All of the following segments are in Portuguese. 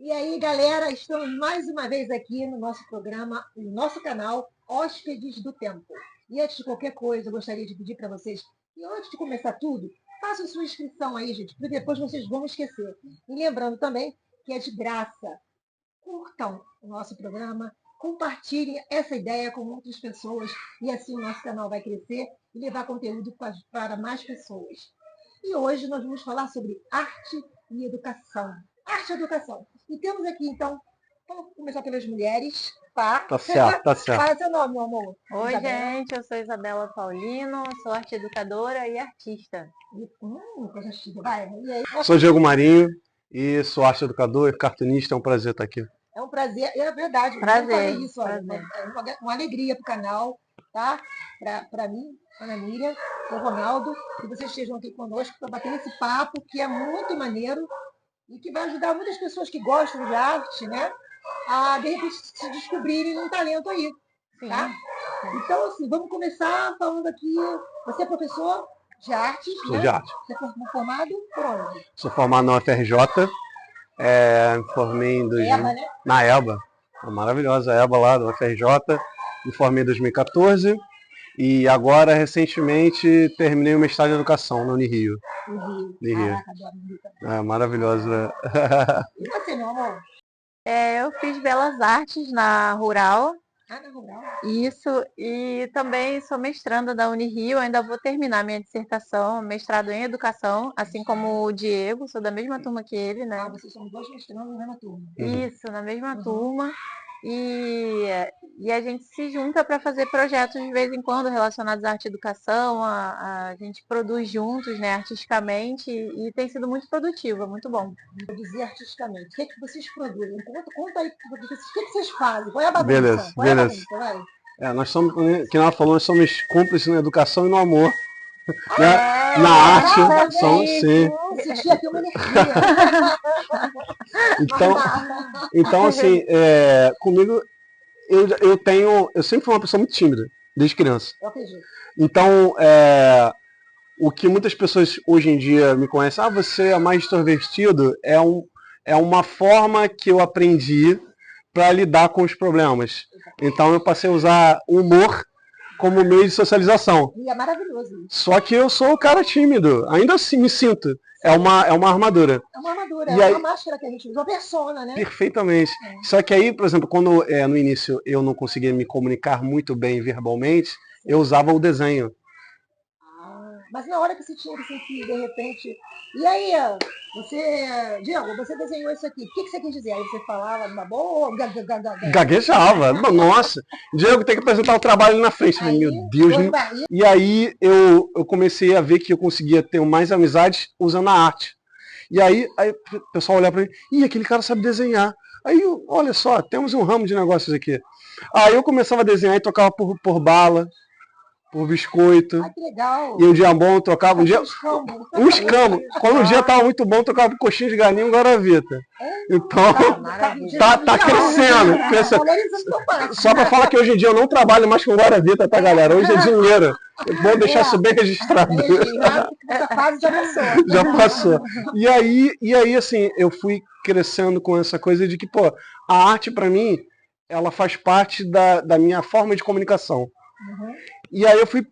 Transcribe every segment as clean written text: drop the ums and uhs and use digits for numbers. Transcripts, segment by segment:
E aí, galera, estamos mais uma vez aqui no nosso programa, no nosso canal Hóspedes do Tempo. E antes de qualquer coisa, eu gostaria de pedir para vocês que antes de começar tudo, façam sua inscrição aí, gente, porque depois vocês vão esquecer. E lembrando também que é de graça. Curtam o nosso programa, compartilhem essa ideia com outras pessoas e assim o nosso canal vai crescer e levar conteúdo para mais pessoas. E hoje nós vamos falar sobre arte e educação. Arte e educação. E temos aqui, então, vamos começar pelas mulheres, tá? Tá certo, tá certo. Fala seu nome, meu amor. Oi, Isabela. gente, eu sou Isabela Paulino, sou arte educadora e artista. Coisa chique, vai. E aí? Sou Diego Marinho e sou arte educador e cartunista. É um prazer estar aqui. É um prazer, é verdade. Prazer, Eu falei isso, olha, prazer. é uma alegria para o canal, tá? Para mim, Ana Miriam, o Ronaldo, que vocês estejam aqui conosco para bater esse papo, que é muito maneiro e que vai ajudar muitas pessoas que gostam de arte, né? A, de repente, se descobrirem um talento aí, tá? Sim. Então, assim, vamos começar falando aqui. Você é professor de artes, Sou né? de arte. Você é formado por onde? Sou formado na UFRJ. Me formei em EBA, né? na EBA. A maravilhosa EBA lá da UFRJ. Me formei em 2014. E agora, recentemente, terminei o mestrado em educação na Unirio. No Rio. Rio. Caraca, adoro Rio também. É maravilhosa. E você, meu amor? Eu fiz Belas Artes na Rural, Na Rural. isso, e também sou mestranda da Unirio, ainda vou terminar minha dissertação, mestrado em educação, assim como o Diego, sou da mesma turma que ele, né? Vocês são dois mestrandos na mesma turma. Isso, na mesma Uhum. turma. E a gente se junta para fazer projetos de vez em quando relacionados à arte e educação, a gente produz juntos, né, artisticamente, e tem sido muito produtivo, é muito bom. Produzir artisticamente. O que é que vocês produzem? Conta aí, o que vocês fazem? Qual é a bagunça? Beleza, Qual é a beleza. bagunça? Vai. Nós somos, que ela falou, nós somos cúmplices na educação e no amor. É, Na arte, parabéns. somos sim. Eu senti aqui uma energia. Então assim, comigo, eu sempre fui uma pessoa muito tímida, desde criança. Eu acredito. Então, o que muitas pessoas hoje em dia me conhecem, você é mais extrovertido, é uma forma que eu aprendi para lidar com os problemas. Então eu passei a usar o humor como meio de socialização. E é maravilhoso isso. Só que eu sou o cara tímido, ainda assim me sinto. É uma armadura. É uma armadura, E é aí- uma máscara que a gente usa, uma persona, né? Perfeitamente. Só que aí, por exemplo, quando no início eu não conseguia me comunicar muito bem verbalmente, eu usava o desenho. Mas na hora que você tinha que sentir, de repente. E aí, Diego, você desenhou isso aqui. O que você quis dizer? Aí você falava numa boa. Gaguejava. Nossa, Diego tem que apresentar o trabalho ali na frente. Aí, Meu Deus. dois barris. E aí eu comecei a ver que eu conseguia ter mais amizades usando a arte. E aí o pessoal olhava pra mim, ih, aquele cara sabe desenhar. Aí, olha só, temos um ramo de negócios aqui. Aí eu começava a desenhar e trocava por bala, por biscoito. Ai, que legal. E um dia bom, trocava um dia. Escambo. Um escambo. Quando o dia tava muito bom, trocava por coxinha de galinha e um guaravita. Então, Maravilha. tá crescendo. Valorizando o passo. Só pra falar que hoje em dia eu não trabalho mais com guaravita, tá, galera? Hoje é dinheiro. É bom deixar isso bem registrado. Essa fase já passou. Já passou. E aí, assim, eu fui crescendo com essa coisa de que, pô, a arte pra mim, ela faz parte da minha forma de comunicação. Uhum. E aí eu fui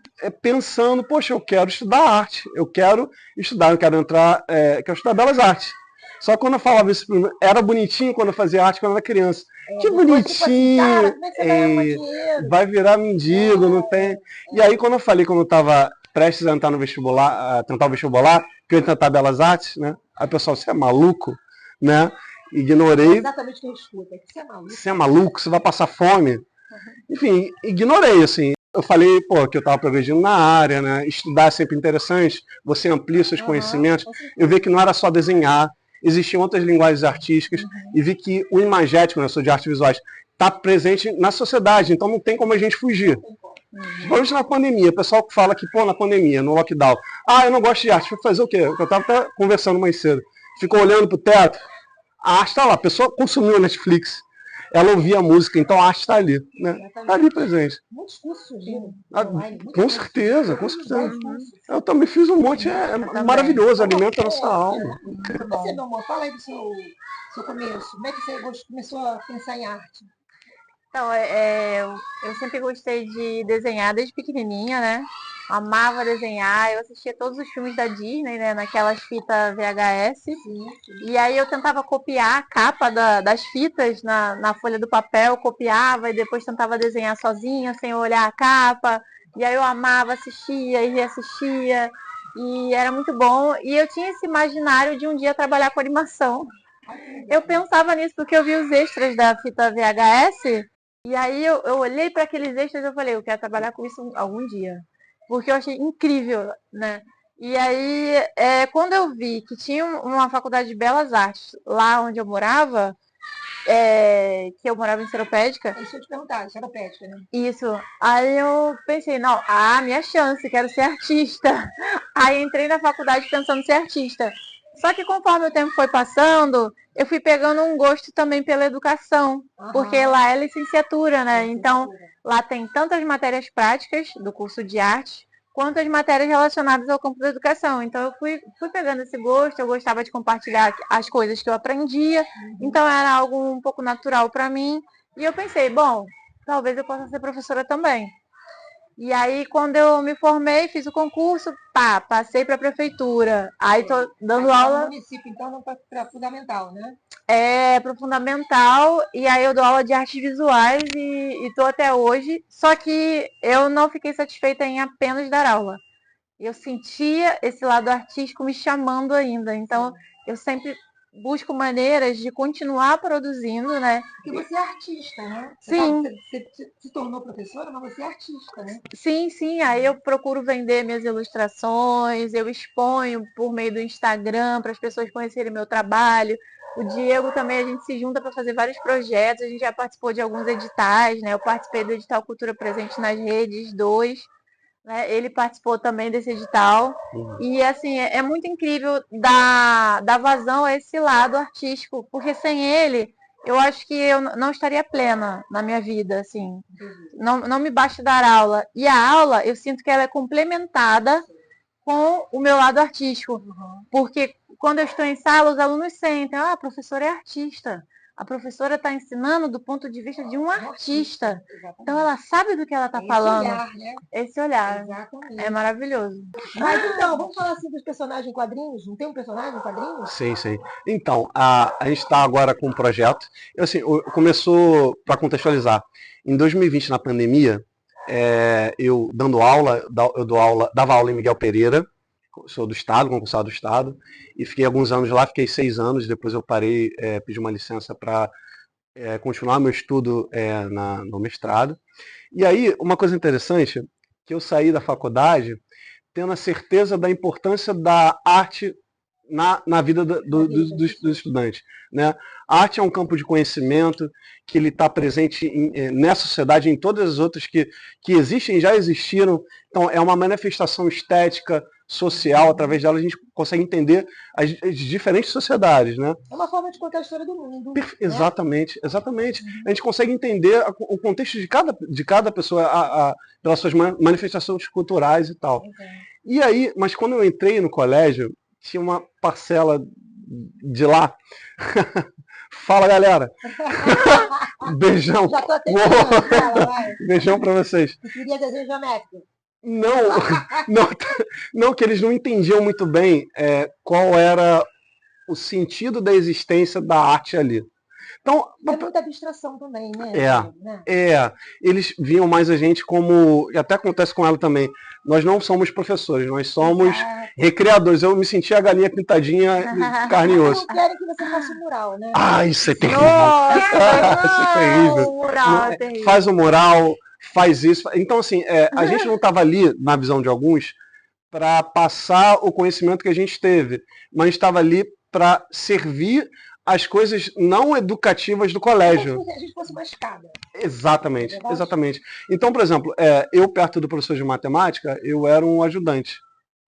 pensando, poxa, eu quero estudar arte, eu quero entrar, quero estudar belas artes. Só que quando eu falava isso, era bonitinho quando eu fazia arte quando eu era criança. Que bonitinho! Cara, como é que você vai arrumar dinheiro? Vai virar mendigo, não tem. E aí quando eu estava prestes a entrar no vestibular, a tentar o vestibular, que eu ia tentar belas artes, né? Aí o pessoal, você é maluco? Né? Ignorei. Exatamente o que a gente escuta. Que você é maluco. Você é maluco? Você vai passar fome? Enfim, ignorei, assim. Eu falei, pô, que eu estava progredindo na área, né? Estudar é sempre interessante, você amplia seus conhecimentos. Eu vi que não era só desenhar, existiam outras linguagens artísticas, e vi que o imagético, né, eu sou de artes visuais, está presente na sociedade, então não tem como a gente fugir. Principalmente na pandemia, o pessoal que fala que, pô, na pandemia, no lockdown, eu não gosto de arte, foi fazer o quê? Eu estava até conversando mais cedo. Ficou olhando pro teto, a arte está lá, a pessoa consumiu a Netflix. ela ouvia a música, então a arte está ali, né? Está ali presente. Muitos cursos surgiram online. Com cursos. certeza, com certeza. Eu também fiz um monte, é maravilhoso, alimenta a nossa alma. Você, meu amor, fala aí do seu começo. Como é que você começou a pensar em arte? Então, eu sempre gostei de desenhar desde pequenininha, né? Amava desenhar, eu assistia todos os filmes da Disney, né? Naquelas fitas VHS. Sim. E aí eu tentava copiar a capa das fitas na folha do papel, copiava e depois tentava desenhar sozinha, sem olhar a capa. E aí eu amava, assistia e reassistia. E era muito bom. E eu tinha esse imaginário de um dia trabalhar com animação. Eu pensava nisso porque eu vi os extras da fita VHS. E aí eu olhei para aqueles extras e eu falei, eu quero trabalhar com isso algum dia. Porque eu achei incrível, né? E aí, quando eu vi que tinha uma faculdade de Belas Artes lá onde eu morava, que eu morava em Seropédica. Deixa eu te perguntar, Seropédica, né? Isso. Aí eu pensei, não, minha chance, quero ser artista. Aí entrei na faculdade pensando em ser artista. Só que conforme o tempo foi passando, eu fui pegando um gosto também pela educação, porque lá é licenciatura, né? Então, lá tem tantas matérias práticas do curso de arte, quanto as matérias relacionadas ao campo da educação. Então, eu fui pegando esse gosto, eu gostava de compartilhar as coisas que eu aprendia, então era algo um pouco natural para mim. E eu pensei, bom, talvez eu possa ser professora também. E aí, quando eu me formei, fiz o concurso, passei para a prefeitura. Aí tô dando aula. No município, então, não para fundamental, né? Para o fundamental, e aí eu dou aula de artes visuais e tô até hoje. Só que eu não fiquei satisfeita em apenas dar aula. Eu sentia esse lado artístico me chamando ainda. Então, eu sempre busco maneiras de continuar produzindo, né? Porque você é artista, né? Sim. Você se tornou professora, mas você é artista, né? Sim. Aí eu procuro vender minhas ilustrações, eu exponho por meio do Instagram para as pessoas conhecerem meu trabalho. O Diego também, a gente se junta para fazer vários projetos, a gente já participou de alguns editais, né? Eu participei do edital Cultura Presente nas Redes 2, né? Ele participou também desse edital. E assim, é muito incrível dar vazão a esse lado artístico, porque sem ele, eu acho que eu não estaria plena na minha vida, assim. Não me basta dar aula. E a aula, eu sinto que ela é complementada com o meu lado artístico. Porque quando eu estou em sala, os alunos sentem, a professora é artista. A professora está ensinando do ponto de vista de um artista. Então ela sabe do que ela está falando. Esse olhar, né? Esse olhar. Exatamente. É maravilhoso. Mas então, vamos falar assim dos personagens em quadrinhos? Não tem um personagem em quadrinhos? Sim. Então, a gente está agora com um projeto. Começou, para contextualizar, em 2020, na pandemia, eu dando aula, dava aula em Miguel Pereira, sou do Estado, concursado do Estado, e fiquei alguns anos lá, fiquei 6 anos, depois eu parei, pedi uma licença para continuar meu estudo no mestrado. E aí, uma coisa interessante, que eu saí da faculdade tendo a certeza da importância da arte na vida dos estudantes. Né? A arte é um campo de conhecimento que ele está presente nessa sociedade, em todas as outras que existem, já existiram. Então, é uma manifestação estética, social, através dela a gente consegue entender as diferentes sociedades. Né? É uma forma de contar a história do mundo. Exatamente. A gente consegue entender o contexto de cada pessoa pelas suas manifestações culturais e tal. E aí, mas quando eu entrei no colégio, tinha uma parcela de lá. Fala, galera! Beijão! Já tô até Beijão pra vocês. Tu queria desenho geométrico? Não, que eles não entendiam muito bem qual era o sentido da existência da arte ali. Então, é muita abstração também, né? Eles viam mais a gente como, e até acontece com ela também, nós não somos professores, nós somos recreadores. Eu me senti a galinha pintadinha de carne e osso. Não querem que você faça o mural, né? Isso é terrível. Isso é terrível. Mural, é terrível. Faz o mural, faz isso. Então, assim, a gente não estava ali, na visão de alguns, para passar o conhecimento que a gente teve, mas estava ali para servir as coisas não educativas do colégio. Como se a gente fosse uma escada. Exatamente. Então, por exemplo, eu perto do professor de matemática, eu era um ajudante.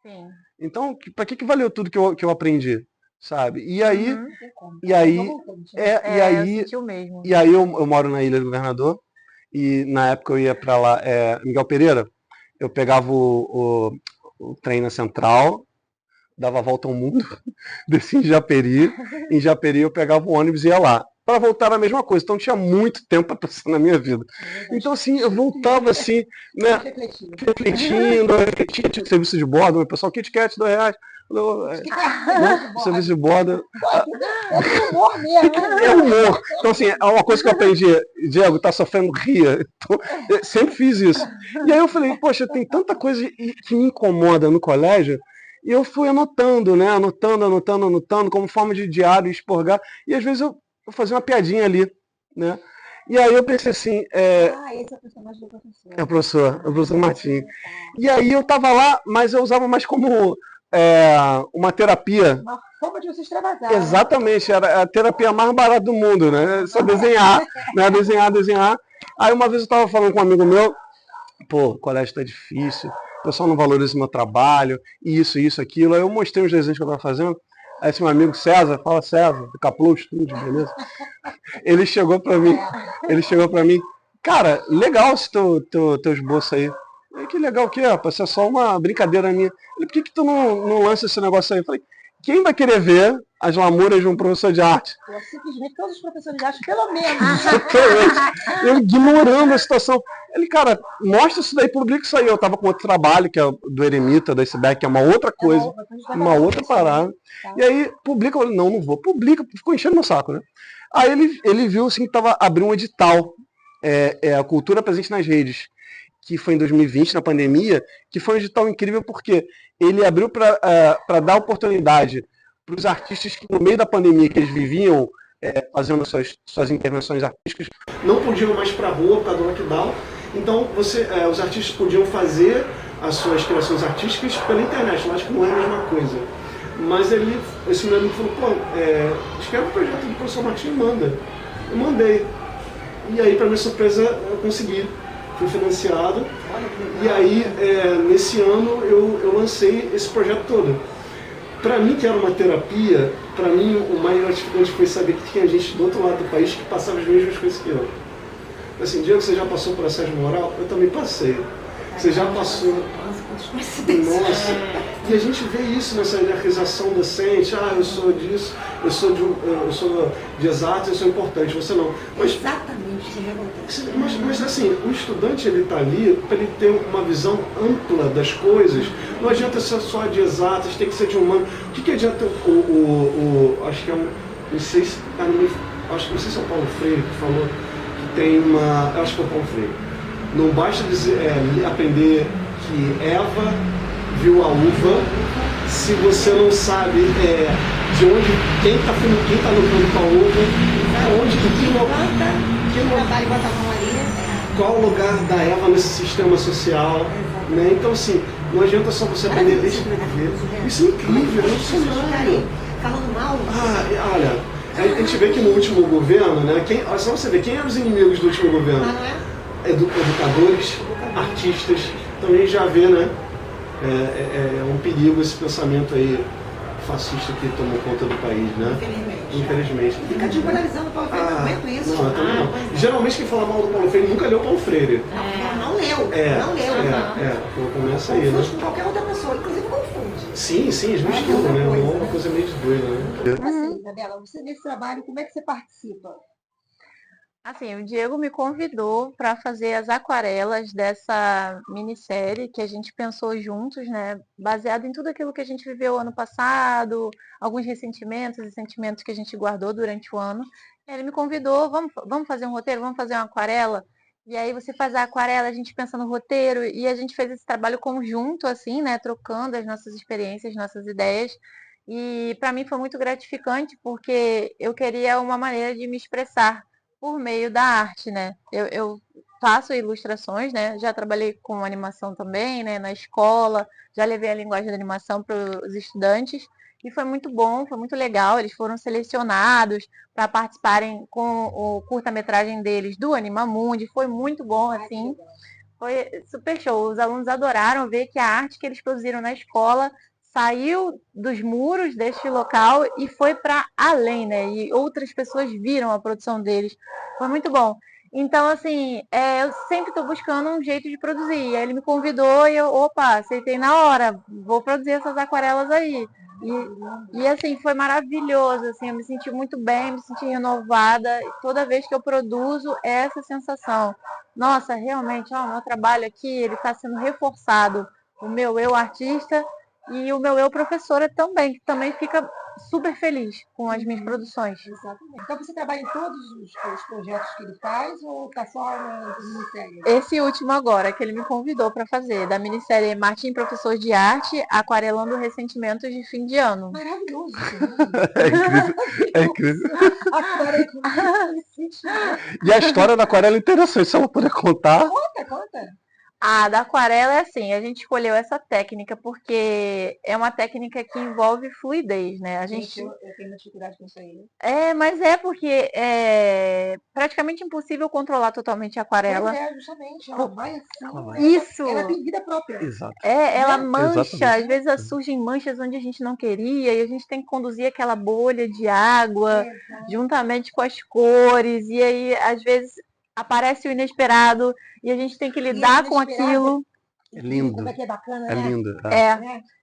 Sim. Então, para que valeu tudo que eu aprendi? sabe? E aí, Uhum. e aí, Eu senti o mesmo. e aí eu moro na Ilha do Governador, e na época eu ia para lá, Miguel Pereira, eu pegava o trem na Central, dava a volta ao mundo, descia em Japeri eu pegava o ônibus e ia lá. Para voltar era a mesma coisa, então tinha muito tempo para passar na minha vida. Então assim, eu voltava assim, né, refletindo, tinha serviço de bordo, o pessoal, Kit Kat, R$2. Né? Serviço de bordo. É humor mesmo. É humor. Então, assim, é uma coisa que eu aprendi, Diego, tá sofrendo, ria. Então, eu sempre fiz isso. E aí eu falei, poxa, tem tanta coisa que me incomoda no colégio, e eu fui anotando, né? Anotando, como forma de diário, expurgar. E às vezes eu fazia uma piadinha ali, né? E aí eu pensei assim, Esse é o personagem do professor. é o professor Martim. E aí eu tava lá, mas eu usava mais como uma terapia. Uma forma de você extravasar. Exatamente, era a terapia mais barata do mundo, né? Só desenhar, né? Desenhar. Aí uma vez eu tava falando com um amigo meu, pô, o colégio tá difícil, o pessoal não valoriza o meu trabalho, isso, aquilo. Aí eu mostrei os desenhos que eu tava fazendo. Aí esse meu amigo César, fala César, do Caplou Estúdio, beleza? Ele chegou pra mim, cara, legal esse teu esboço aí. Que legal o quê, rapaz? Isso é só uma brincadeira minha. Ele, por que tu não lança esse negócio aí? Eu falei, quem vai querer ver as lamúrias de um professor de arte? Simplesmente todos os professores de arte, pelo menos. Eu ignorando a situação. Ele, cara, mostra isso daí, publica isso aí. Eu tava com outro trabalho, que é do Eremita, da Iceberg, que é uma outra coisa, uma outra parada. Tá. E aí, publica, eu falei, não vou. Publica, ficou enchendo meu saco, né? Aí ele viu assim que tava abrindo um edital, a Cultura Presente nas Redes, que foi em 2020, na pandemia, que foi um edital incrível porque ele abriu para dar oportunidade para os artistas que, no meio da pandemia, que eles viviam fazendo suas intervenções artísticas, não podiam mais para a rua por causa do lockdown. Então, os artistas podiam fazer as suas criações artísticas pela internet. Eu acho que não é a mesma coisa. Mas esse meu amigo falou, escreve um projeto do professor Martim e manda. Eu mandei. E aí, para minha surpresa, eu consegui. Fui financiado. E aí, nesse ano, eu lancei esse projeto todo. Para mim, que era uma terapia, para mim o mais gratificante foi saber que tinha gente do outro lado do país que passava as mesmas coisas que eu. Assim, Diego, você já passou por assédio moral? Eu também passei. Você já passou... Nossa! E a gente vê isso nessa hierarquização docente. Eu sou disso, eu sou de exatas, eu sou importante, você não. Mas, exatamente, isso é revoltante. Mas assim, o estudante ele está ali para ele ter uma visão ampla das coisas. Não adianta ser só de exatas, tem que ser de humano. O que adianta acho que é não sei se é o Paulo Freire que falou que tem uma... Acho que é o Paulo Freire. Não basta aprender que Eva viu a uva se você não sabe de onde, quem está no campo com a uva, qual o lugar da Eva nesse sistema social. Né? Então, assim, não adianta só você aprender a escrever. Isso é incrível, é um cenário. Falando mal? Olha, a gente vê que no último governo, né, só você ver quem eram os inimigos do último governo. Educadores, artistas, então a gente já vê, né, um perigo esse pensamento aí fascista que tomou conta do país, né? Infelizmente. Fica desmoralizando o Paulo Freire, não aguento isso. Não, eu também não. Geralmente quem fala mal do Paulo Freire nunca leu Paulo Freire. Não leu. Começa aí, né? Confunde com qualquer outra pessoa, inclusive confunde. Sim, eles misturam, né? É uma coisa meio de doida, né? Assim, Isabela, você nesse trabalho, como é que você participa? Assim, o Diego me convidou para fazer as aquarelas dessa minissérie que a gente pensou juntos, né? Baseado em tudo aquilo que a gente viveu ano passado, alguns ressentimentos e sentimentos que a gente guardou durante o ano. Ele me convidou, vamos fazer um roteiro, vamos fazer uma aquarela. E aí você faz a aquarela, a gente pensa no roteiro e a gente fez esse trabalho conjunto, assim, né? Trocando as nossas experiências, nossas ideias. E para mim foi muito gratificante porque eu queria uma maneira de me expressar por meio da arte, né? Eu faço ilustrações, né? Já trabalhei com animação também, né? Na escola, já levei a linguagem da animação para os estudantes e foi muito bom, foi muito legal. Eles foram selecionados para participarem com o curta-metragem deles do Animamundi, foi muito bom, assim. Foi super show. Os alunos adoraram ver que a arte que eles produziram na escola saiu dos muros deste local e foi para além, né? E outras pessoas viram a produção deles. Foi muito bom. Então, assim, eu sempre estou buscando um jeito de produzir. Aí ele me convidou e eu, opa, aceitei na hora, vou produzir essas aquarelas aí. E assim, foi maravilhoso, assim, eu me senti muito bem, me senti renovada. E toda vez que eu produzo, é essa sensação. Nossa, realmente, ó, o meu trabalho aqui, ele está sendo reforçado. O meu eu artista e o meu eu professora também, que também fica super feliz com as minhas produções. Exatamente. Então você trabalha em todos os projetos que ele faz ou está só na minissérie? Esse último agora, que ele me convidou para fazer, da minissérie Martim, Professor de Arte, aquarelando ressentimentos de fim de ano. Maravilhoso. É incrível, é incrível. Aquarela. E a história da aquarela é interessante, se ela puder contar. Conta. A da aquarela é assim, a gente escolheu essa técnica porque é uma técnica que envolve fluidez, né? A gente... Eu tenho uma dificuldade com isso aí. Mas é porque é praticamente impossível controlar totalmente a aquarela. Justamente, ela vai assim. Isso! Ela tem vida própria. Exato. Ela mancha, Exatamente. às vezes surgem manchas onde a gente não queria e a gente tem que conduzir aquela bolha de água juntamente com as cores e aí às vezes aparece o inesperado e a gente tem que lidar com aquilo. É lindo. Como é que é bacana, É né? lindo.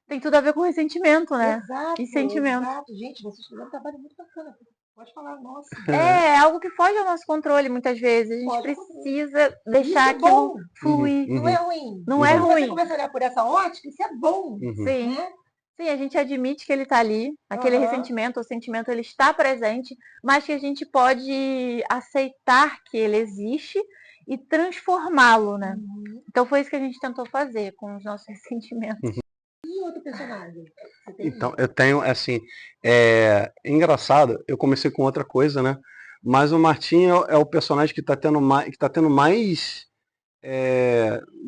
Tem tudo a ver com ressentimento, né? Exato, E sentimento. exato. Gente, vocês fizeram um trabalho muito bacana. Pode falar, nossa. É algo que foge ao nosso controle muitas vezes. A gente precisa deixar aquilo fluir. Não é ruim. Não é ruim. Você começa a olhar por essa ótica, isso é bom. Sim. Né? Sim, a gente admite que ele está ali, aquele ressentimento, o sentimento, ele está presente, mas que a gente pode aceitar que ele existe e transformá-lo, né? Então foi isso que a gente tentou fazer com os nossos ressentimentos. E outro personagem? Então, eu tenho, assim, engraçado, eu comecei com outra coisa, né? Mas o Martim é o personagem que está tendo mais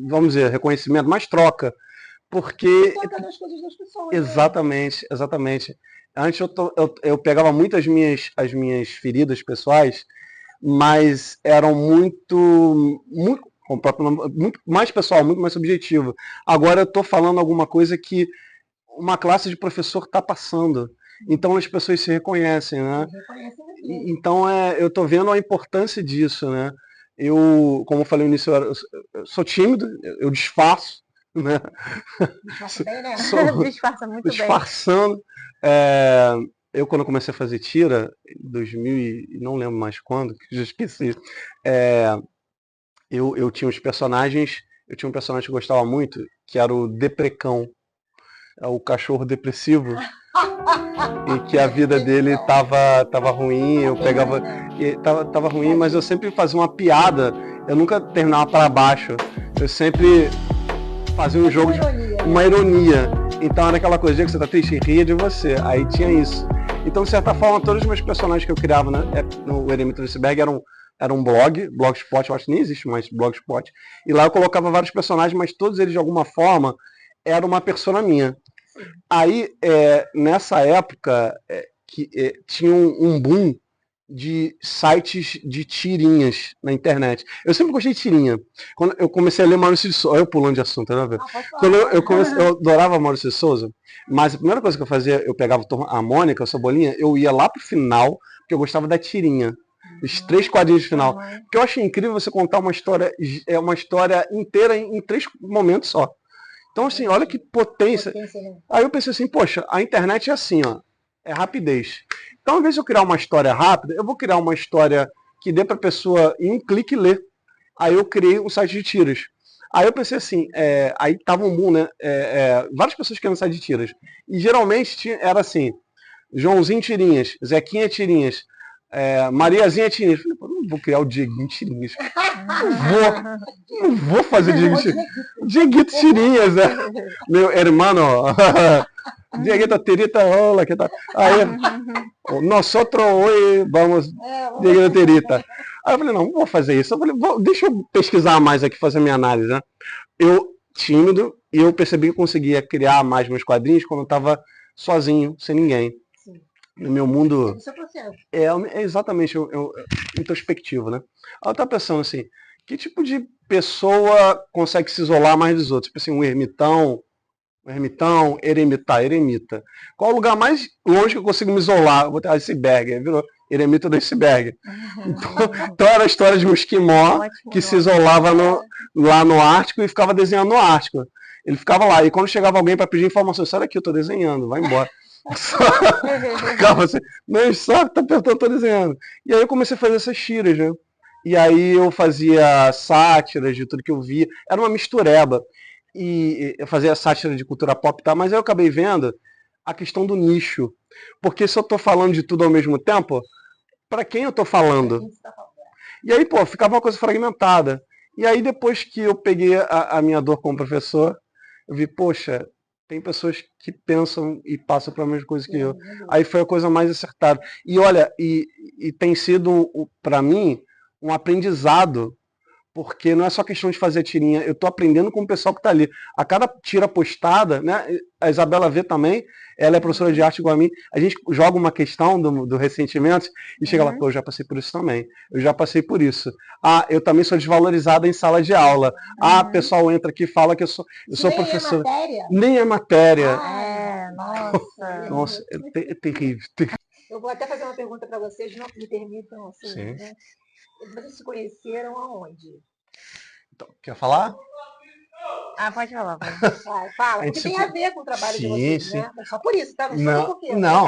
vamos dizer, reconhecimento, mais troca. Porque... Toca nas coisas das pessoas. Exatamente, exatamente. Antes eu pegava muito as minhas feridas pessoais, mas eram muito mais pessoal, muito mais subjetivo. Agora eu estou falando alguma coisa que uma classe de professor está passando. Então as pessoas se reconhecem, né? Então eu estou vendo a importância disso, né? Como eu falei no início, eu sou tímido, eu disfarço, né? Disfarça bem, né? Disfarça muito disfarçando. Eu quando comecei a fazer tira, em 2000 e não lembro mais quando, que já esqueci, eu tinha uns personagens, eu tinha um personagem que eu gostava muito, que era o Deprecão, o cachorro depressivo, e que a vida dele tava ruim, eu pegava, tava ruim, mas eu sempre fazia uma piada, eu nunca terminava para baixo, eu sempre fazia um jogo de uma ironia. Então era aquela coisa, dia que você tá triste, ria de você. Aí tinha isso. Então, de certa forma, todos os meus personagens que eu criava, né, no Eremita do Iceberg era um blogspot, eu acho que nem existe mais blogspot. E lá eu colocava vários personagens, mas todos eles de alguma forma eram uma persona minha. Aí, nessa época, tinha um boom de sites de tirinhas na internet. Eu sempre gostei de tirinha. Quando eu comecei a ler Maurício de Souza, eu pulando de assunto, né? Quando eu adorava Maurício de Souza, mas a primeira coisa que eu fazia, eu pegava a Mônica, a Cebolinha, eu ia lá pro final, porque eu gostava da tirinha. Os 3 quadrinhos de final. Porque eu achei incrível você contar uma história inteira em 3 momentos só. Então, assim, olha que potência. Aí eu pensei assim, poxa, a internet é assim, ó. É rapidez. Então, ao invés de eu criar uma história rápida, eu vou criar uma história que dê para a pessoa em um clique ler. Aí eu criei um site de tiras. Aí eu pensei assim, aí tava um boom, né? Várias pessoas querendo site de tiras. E geralmente era assim, Joãozinho Tirinhas, Zequinha Tirinhas, Mariazinha Tirinhas. Eu falei, não vou criar o Dieguinho Tirinhas. Não vou fazer Dieguito Tirinhas, né? Meu hermano, Dieguito Tirita, hola, que tal? Aí, nosotros hoy vamos, Dieguito Tirita. Aí eu falei, não vou fazer isso. Eu falei, deixa eu pesquisar mais aqui, fazer minha análise, né? Eu, tímido, e eu percebi que eu conseguia criar mais meus quadrinhos quando eu estava sozinho, sem ninguém. No meu mundo. É exatamente introspectivo, né? Aí eu tava pensando assim, que tipo de pessoa consegue se isolar mais dos outros? Tipo assim, um ermitão, Um ermitão, eremita. Qual o lugar mais longe que eu consigo me isolar? Eu vou ter iceberg, aí virou eremita do iceberg. Então era a história de um esquimó que se isolava lá no Ártico e ficava desenhando no Ártico. Ele ficava lá, e quando chegava alguém para pedir informação, sai daqui, eu tô desenhando, vai embora. Ficava assim, mas só tá perguntando, tô desenhando. E aí eu comecei a fazer essas tiras, né? E aí eu fazia sátiras de tudo que eu via. Era uma mistureba. E eu fazia sátira de cultura pop, tá? Mas aí eu acabei vendo a questão do nicho. Porque se eu tô falando de tudo ao mesmo tempo, para quem eu tô falando? E aí, pô, ficava uma coisa fragmentada. E aí depois que eu peguei a minha dor como professor, eu vi, poxa, tem pessoas que pensam e passam pela mesma coisa que eu. Aí foi a coisa mais acertada. E olha, e tem sido, para mim, um aprendizado, porque não é só questão de fazer tirinha, eu estou aprendendo com o pessoal que está ali. A cada tira postada, né? A Isabela vê também, ela é professora de arte igual a mim, a gente joga uma questão do ressentimento e chega lá, pô, eu já passei por isso também, eu já passei por isso. Ah, eu também sou desvalorizada em sala de aula. Ah, o pessoal entra aqui e fala que eu sou professor. Nem é matéria. Nossa. Nossa, é terrível. Eu vou até fazer uma pergunta para vocês, não me permitam, assim, né? Vocês se conheceram aonde? Então, quer falar? Pode falar. Fala, porque tem a ver com o trabalho de vocês, né? Só por isso, tá? Não, por quê. Não,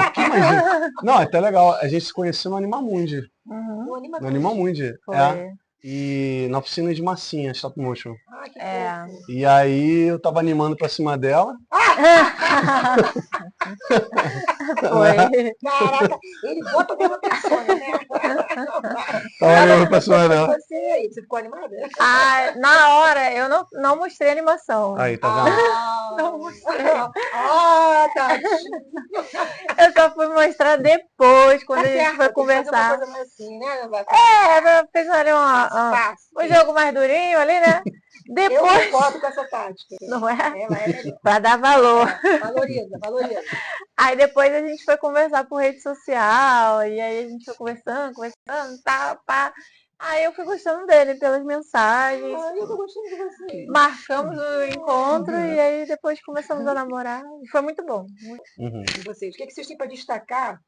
não, é até legal. A gente se conheceu no Animamundi. No No Animamundi. É. E na oficina de massinha, stop motion. Que fofo. E aí eu tava animando pra cima dela. Foi. Caraca, ele bota como persona, né? Tava animando pra cima dela. Você ficou animada? Na hora, eu não mostrei animação. Aí, tá vendo? Não mostrei. Tá. Eu só fui mostrar depois, quando a gente foi conversar. Uma coisa mais assim, né? Fez ali um jogo mais durinho ali, né? Depois... Eu concordo com essa tática. Não é? Ela é melhor. Pra dar valor. Valoriza. Aí depois a gente foi conversar por rede social, e aí a gente foi conversando, pá. Aí eu fui gostando dele pelas mensagens. Eu tô gostando de você. Marcamos o encontro e aí depois começamos a namorar. Foi muito bom. E vocês? O que vocês têm para destacar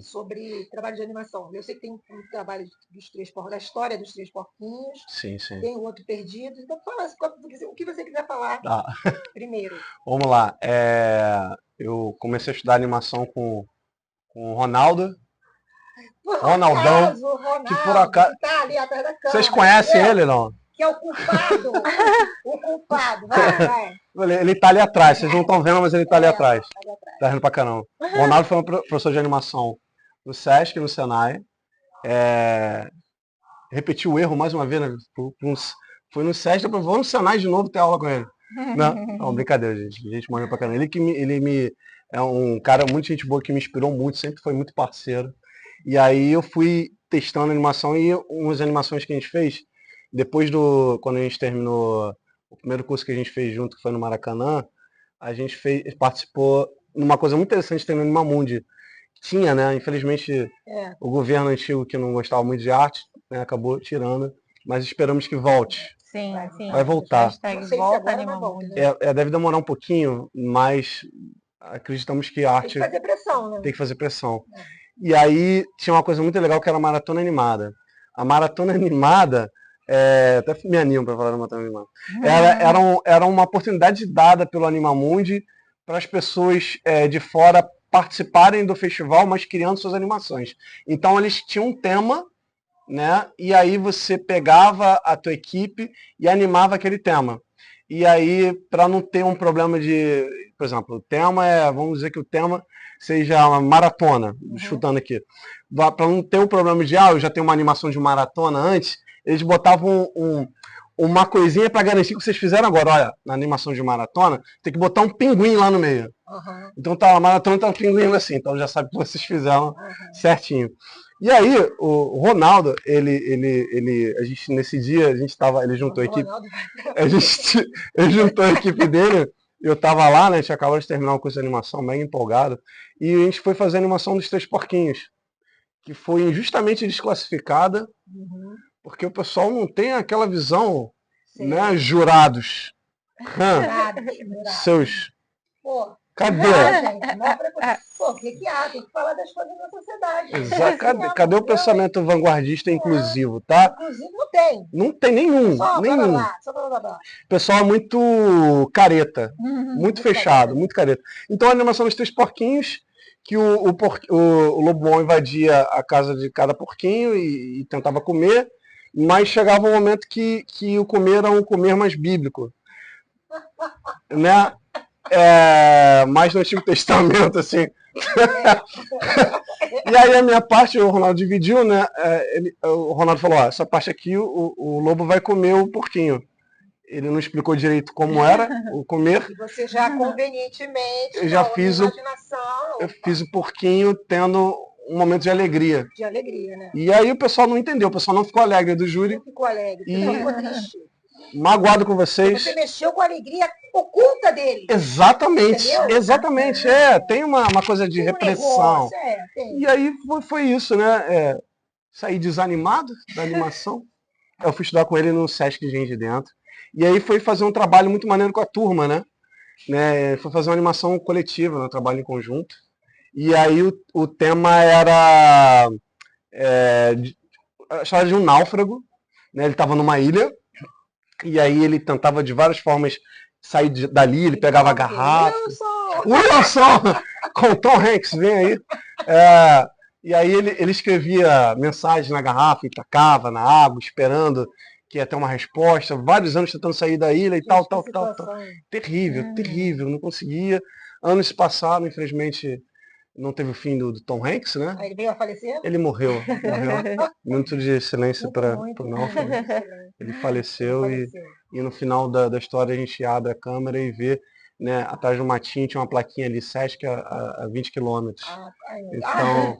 sobre trabalho de animação? Eu sei que tem um trabalho dos três porquinhos, da história dos três porquinhos. Sim. Tem o outro perdido. Então fala o que você quiser falar primeiro. Vamos lá. Eu comecei a estudar animação com o Ronaldo. Ronaldão, que por acaso... Que tá ali atrás da câmera. Vocês conhecem ele, não? Que é o culpado. O culpado. Vai. Ele tá ali atrás, vocês não estão vendo, mas ele tá ali atrás. Tá rindo pra caramba. O Ronaldo foi um professor de animação no Sesc, no Senai. Repetiu o erro mais uma vez, né? Foi no Sesc, depois vou no Senai de novo ter aula com ele. Não, brincadeira, gente. Gente manja pra caramba. Ele é um cara muito gente boa que me inspirou muito, sempre foi muito parceiro. E aí eu fui testando animação e umas animações que a gente fez, depois quando a gente terminou o primeiro curso que a gente fez junto, que foi no Maracanã, a gente participou numa coisa muito interessante que tem no Animamundi. Tinha, né? Infelizmente, o governo antigo que não gostava muito de arte, né, acabou tirando, mas esperamos que volte. Sim. Vai voltar. Volta Animamundi. Deve demorar um pouquinho, mas acreditamos que a arte... Tem que fazer pressão, né? Tem que fazer pressão. E aí tinha uma coisa muito legal que era a maratona animada. A maratona animada, até me animo para falar da maratona animada, era uma oportunidade dada pelo Animamundi para as pessoas de fora participarem do festival, mas criando suas animações. Então eles tinham um tema, né? E aí você pegava a tua equipe e animava aquele tema. E aí, para não ter um problema de... Por exemplo, o tema vamos dizer que o tema seja uma maratona, chutando aqui. Para não ter o problema de, eu já tenho uma animação de maratona antes, eles botavam uma coisinha para garantir que vocês fizeram agora. Olha, na animação de maratona, tem que botar um pinguim lá no meio. Então a maratona tá um pinguim assim, então já sabe que vocês fizeram certinho. E aí, o Ronaldo, a gente, nesse dia, ele juntou a equipe. Ele juntou a equipe dele. Eu tava lá, né? A gente acabou de terminar o curso de animação, mega empolgado. E a gente foi fazer a animação dos Três Porquinhos, que foi injustamente desclassificada, porque o pessoal não tem aquela visão, né? Jurados. Seus... Pô, Cadê? gente, não é pra... Pô, o que há? Tem que falar das coisas na sociedade. Cadê o pensamento vanguardista inclusivo, tá? Inclusive não tem. Não tem nenhum, Só blá blá nenhum. blá, só blá blá blá. O pessoal é muito careta, muito fechado, careta. muito careta. Então a animação dos três porquinhos, que o lobo mau invadia a casa de cada porquinho e tentava comer, mas chegava um momento que o comer era um comer mais bíblico, né? Mais no Antigo Testamento, assim. E aí a minha parte, o Ronaldo dividiu, né? O Ronaldo falou, essa parte aqui o lobo vai comer o porquinho. Ele não explicou direito como era o comer. E você já convenientemente, eu já fiz eu fiz o porquinho tendo um momento de alegria. De alegria, né? E aí o pessoal não entendeu, o pessoal não ficou alegre do júri. Não ficou alegre, não ficou triste. Magoado com vocês. Você mexeu com a alegria oculta dele. Exatamente, entendeu? exatamente. Tem uma coisa de repressão. Tem. E aí foi isso, né? Saí desanimado da animação. Eu fui estudar com ele no Sesc de Engenho de Dentro. E aí foi fazer um trabalho muito maneiro com a turma, né? Foi fazer uma animação coletiva, um trabalho em conjunto. E aí o tema era a história de um náufrago, né? Ele estava numa ilha. E aí ele tentava de várias formas sair dali, ele pegava a garrafa. Wilson! Com o Tom Hanks, vem aí. E aí ele escrevia mensagens na garrafa e tacava na água, esperando que ia ter uma resposta. Vários anos tentando sair da ilha e tal. Terrível, terrível, não conseguia. Anos se passaram, infelizmente não teve o fim do Tom Hanks, né? Aí ele veio a falecer? Ele morreu. Minuto de silêncio para o náufrago. Ele faleceu e no final da história a gente abre a câmera e vê, né, atrás do matinho tinha uma plaquinha ali, Sesc a 20 quilômetros. Então,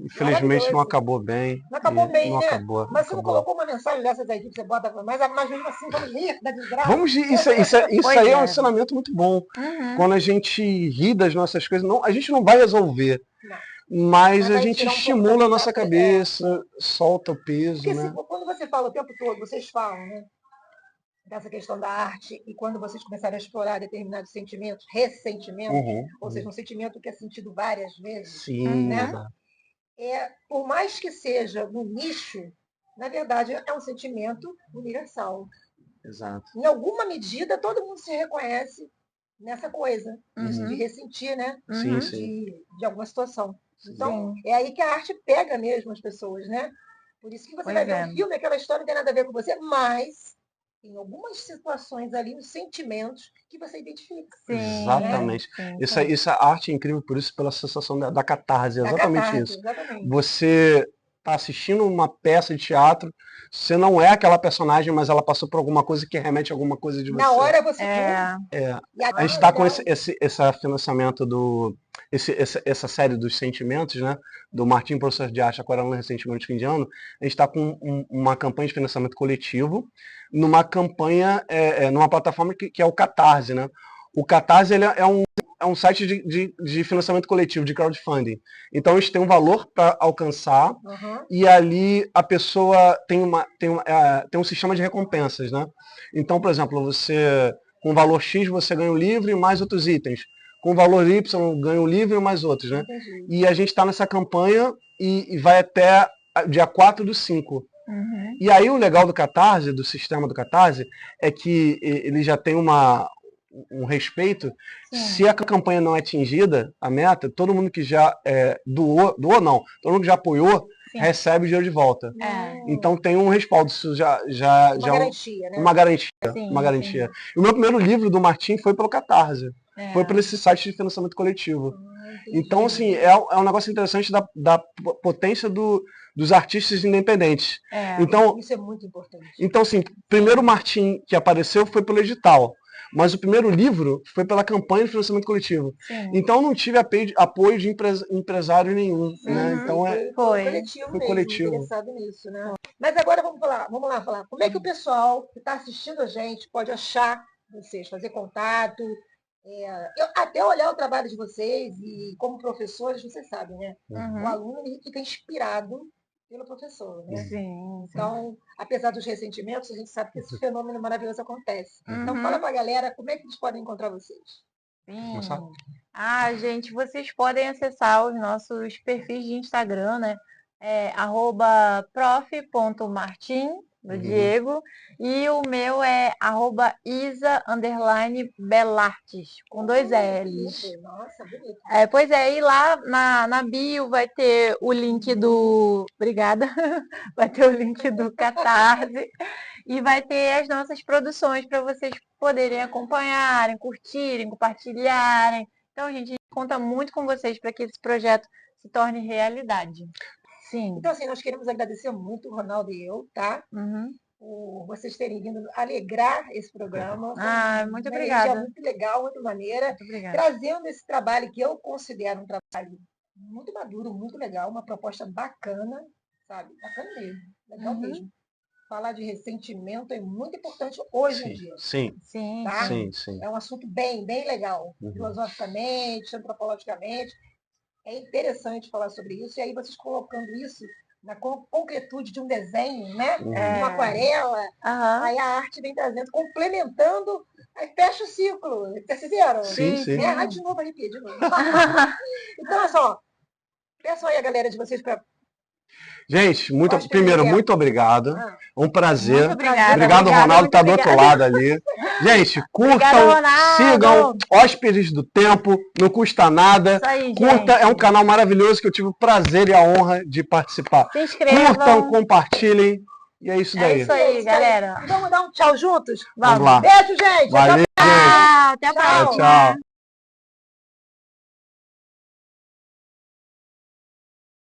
infelizmente não acabou bem. Não acabou bem, não né? Acabou, mas você não colocou uma mensagem dessas aí que você bota, mas mesmo assim, vamos rir da desgraça. Vamos rir, isso aí é um ensinamento muito bom. Quando a gente ri das nossas coisas, a gente não vai resolver. Mas a gente estimula a nossa cabeça, solta o peso. Porque né? Quando você fala o tempo todo, vocês falam, né? Dessa questão da arte, e quando vocês começaram a explorar determinados sentimentos, ressentimentos, ou seja, um sentimento que é sentido várias vezes, Sim, né? Por mais que seja no nicho, na verdade é um sentimento universal. Exato. Em alguma medida, todo mundo se reconhece nessa coisa, de ressentir, né? Sim. De alguma situação. Então, é aí que a arte pega mesmo as pessoas, né? Por isso que você vai ver um filme, aquela história não tem nada a ver com você, mas tem algumas situações ali, os sentimentos que você identifica. Sim, exatamente. Essa arte é incrível por isso, pela sensação da catarse, exatamente isso. Exatamente. Você está assistindo uma peça de teatro, você não é aquela personagem, mas ela passou por alguma coisa que remete a alguma coisa de você. Na hora você A gente está com esse financiamento essa série dos sentimentos, né? Do Martim, professor de arte, Aquarela recentemente de fim de ano. A gente está com uma campanha de financiamento coletivo, numa campanha, numa plataforma que é o Catarse, né? O Catarse ele é um site de financiamento coletivo, de crowdfunding. Então, a gente tem um valor para alcançar e ali a pessoa tem um sistema de recompensas, né? Então, por exemplo, você com valor X você ganha um livro e mais outros itens. Com valor Y ganha um livro e mais outros, né? Entendi. E a gente está nessa campanha e vai até dia 4/5. E aí o legal do Catarse, do sistema do Catarse, é que ele já tem um respeito. Se a campanha não é atingida, a meta, todo mundo que já doou não, todo mundo que já apoiou, recebe o dinheiro de volta. Então tem um respaldo, isso já garantia, né? Uma garantia. E o meu primeiro livro do Martim foi pelo Catarse. Foi por esse site de financiamento coletivo. Então, assim, é um negócio interessante da potência dos artistas independentes. Então, isso é muito importante. Então, assim, primeiro Martim que apareceu foi pelo edital. Mas o primeiro livro foi pela campanha de financiamento coletivo. Então não tive apoio de empresário nenhum. Né? Então foi coletivo. Interessado nisso, né? Mas agora vamos lá falar. Como é que o pessoal que está assistindo a gente pode achar vocês, fazer contato? Até olhar o trabalho de vocês e como professores, vocês sabem, né? O aluno ele fica inspirado pelo professor, né? Sim. Então, apesar dos ressentimentos, a gente sabe que esse fenômeno maravilhoso acontece. Então, Uhum. fala pra galera como é que eles podem encontrar vocês. Sim. Começar? Gente, vocês podem acessar os nossos perfis de Instagram, né? @prof.martim, do Diego, e o meu é @isa_belartes, com 2 L's. Bonito. Nossa, bonito. Pois é, e lá na bio vai ter o link do... Obrigada. Vai ter o link do Catarse e vai ter as nossas produções para vocês poderem acompanharem, curtirem, compartilharem. Então, gente, a gente conta muito com vocês para que esse projeto se torne realidade. Sim. Então, assim, nós queremos agradecer muito o Ronaldo e eu, tá? Uhum. Por vocês terem vindo alegrar esse programa. Muito Uma obrigada. energia muito legal, muito maneira. Muito obrigada. Trazendo esse trabalho que eu considero um trabalho muito maduro, muito legal, uma proposta bacana, sabe? Bacana mesmo, legal mesmo. Falar de ressentimento é muito importante hoje em dia. Sim. Sim, Tá? sim. Sim. É um assunto bem legal, filosoficamente, antropologicamente. É interessante falar sobre isso, e aí vocês colocando isso na concretude de um desenho, né? Uma aquarela, aí a arte vem trazendo, complementando, aí fecha o ciclo. Perceberam? Sim. Aí de novo, arrepia, de novo. Então, olha só, peçam aí a galera de vocês para... Gente, primeiro, muito obrigado. Um prazer. Muito obrigada. Obrigado, Ronaldo, que tá do outro lado ali. Gente, curtam, sigam Hóspedes do Tempo, não custa nada. Isso aí, curta, gente. é um canal maravilhoso que eu tive o prazer e a honra de participar. Se inscrevam. Curtam, compartilhem. E é isso daí. É isso aí, galera. Vamos dar um tchau juntos? Vamos lá. Beijo, gente. Valeu, gente. Até a próxima. Tchau.